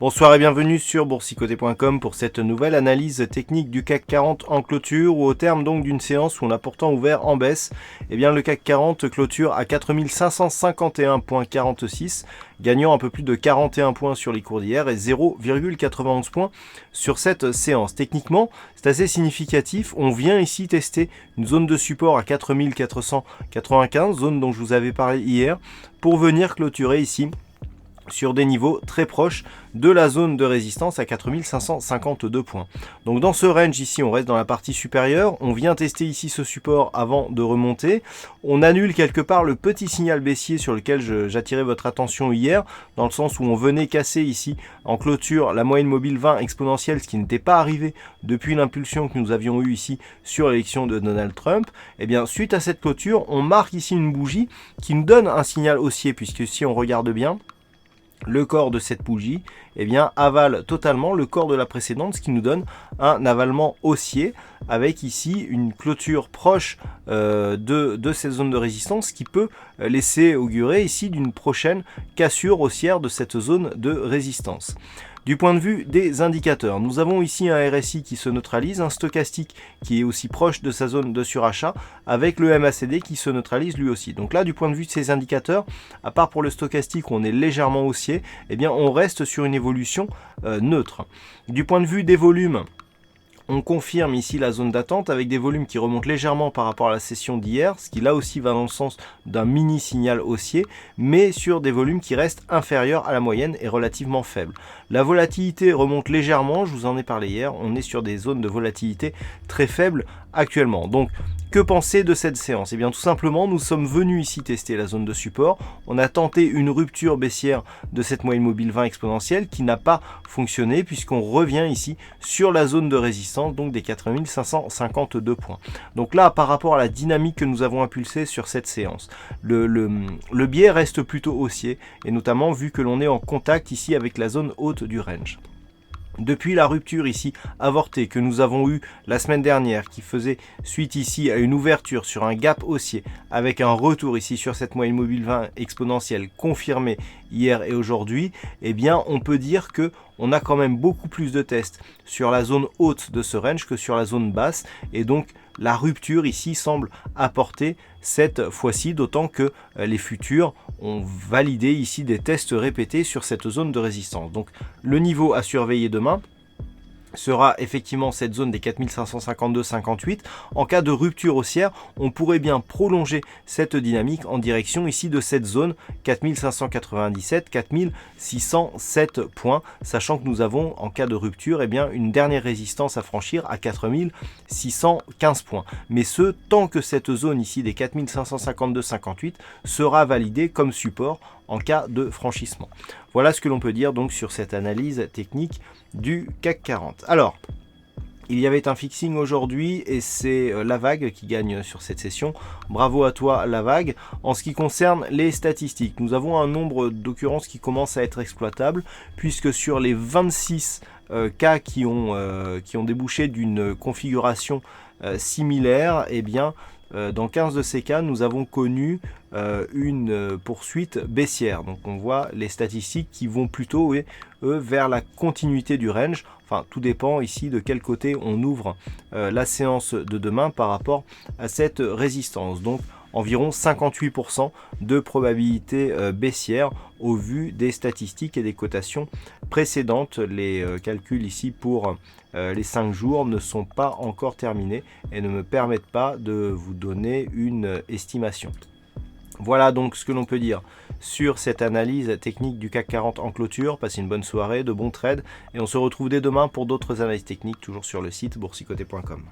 Bonsoir et bienvenue sur boursicoté.com pour cette nouvelle analyse technique du CAC 40 en clôture, ou au terme donc d'une séance où on a pourtant ouvert en baisse. Eh bien le CAC 40 clôture à 4551,46, gagnant un peu plus de 41 points sur les cours d'hier et 0,91 points sur cette séance. Techniquement, c'est assez significatif. On vient ici tester une zone de support à 4495, zone dont je vous avais parlé hier, pour venir clôturer ici sur des niveaux très proches de la zone de résistance à 4552 points. Donc dans ce range ici, on reste dans la partie supérieure, on vient tester ici ce support avant de remonter, on annule quelque part le petit signal baissier sur lequel j'attirais votre attention hier, dans le sens où on venait casser ici en clôture la moyenne mobile 20 exponentielle, ce qui n'était pas arrivé depuis l'impulsion que nous avions eue ici sur l'élection de Donald Trump. Et bien suite à cette clôture, on marque ici une bougie qui nous donne un signal haussier, puisque si on regarde bien, le corps de cette bougie avale totalement le corps de la précédente, ce qui nous donne un avalement haussier avec ici une clôture proche de cette zone de résistance qui peut laisser augurer ici d'une prochaine cassure haussière de cette zone de résistance. Du point de vue des indicateurs, nous avons ici un RSI qui se neutralise, un stochastique qui est aussi proche de sa zone de surachat, avec le MACD qui se neutralise lui aussi. Donc là, du point de vue de ces indicateurs, à part pour le stochastique où on est légèrement haussier, on reste sur une évolution neutre. Du point de vue des volumes, on confirme ici la zone d'attente avec des volumes qui remontent légèrement par rapport à la session d'hier, ce qui là aussi va dans le sens d'un mini signal haussier, mais sur des volumes qui restent inférieurs à la moyenne et relativement faibles. La volatilité remonte légèrement, je vous en ai parlé hier, on est sur des zones de volatilité très faibles actuellement. Donc que penser de cette séance? Tout simplement, nous sommes venus ici tester la zone de support. On a tenté une rupture baissière de cette moyenne mobile 20 exponentielle qui n'a pas fonctionné puisqu'on revient ici sur la zone de résistance, donc des 4552 points. Donc là, par rapport à la dynamique que nous avons impulsée sur cette séance, le biais reste plutôt haussier, et notamment vu que l'on est en contact ici avec la zone haute du range. Depuis la rupture ici avortée que nous avons eue la semaine dernière, qui faisait suite ici à une ouverture sur un gap haussier avec un retour ici sur cette moyenne mobile 20 exponentielle confirmée hier et aujourd'hui, on peut dire que on a quand même beaucoup plus de tests sur la zone haute de ce range que sur la zone basse, et donc la rupture ici semble apporter cette fois-ci, d'autant que les futurs ont validé ici des tests répétés sur cette zone de résistance. Donc le niveau à surveiller demain sera effectivement cette zone des 4552,58. En cas de rupture haussière, on pourrait bien prolonger cette dynamique en direction ici de cette zone 4597, 4607 points, sachant que nous avons en cas de rupture une dernière résistance à franchir à 4615 points. Mais ce, tant que cette zone ici des 4552,58 sera validée comme support en cas de franchissement. Voilà ce que l'on peut dire donc sur cette analyse technique du CAC 40. Alors, il y avait un fixing aujourd'hui et c'est La Vague qui gagne sur cette session. Bravo à toi La Vague. En ce qui concerne les statistiques, nous avons un nombre d'occurrences qui commence à être exploitable, puisque sur les 26 cas qui ont débouché d'une configuration similaire, dans 15 de ces cas, nous avons connu une poursuite baissière. Donc on voit les statistiques qui vont plutôt vers la continuité du range. Enfin, tout dépend ici de quel côté on ouvre la séance de demain par rapport à cette résistance. Donc environ 58% de probabilité baissière au vu des statistiques et des cotations précédentes. Les calculs ici pour les 5 jours ne sont pas encore terminés et ne me permettent pas de vous donner une estimation. Voilà donc ce que l'on peut dire sur cette analyse technique du CAC 40 en clôture. Passez une bonne soirée, de bons trades, et on se retrouve dès demain pour d'autres analyses techniques, toujours sur le site boursicoté.com.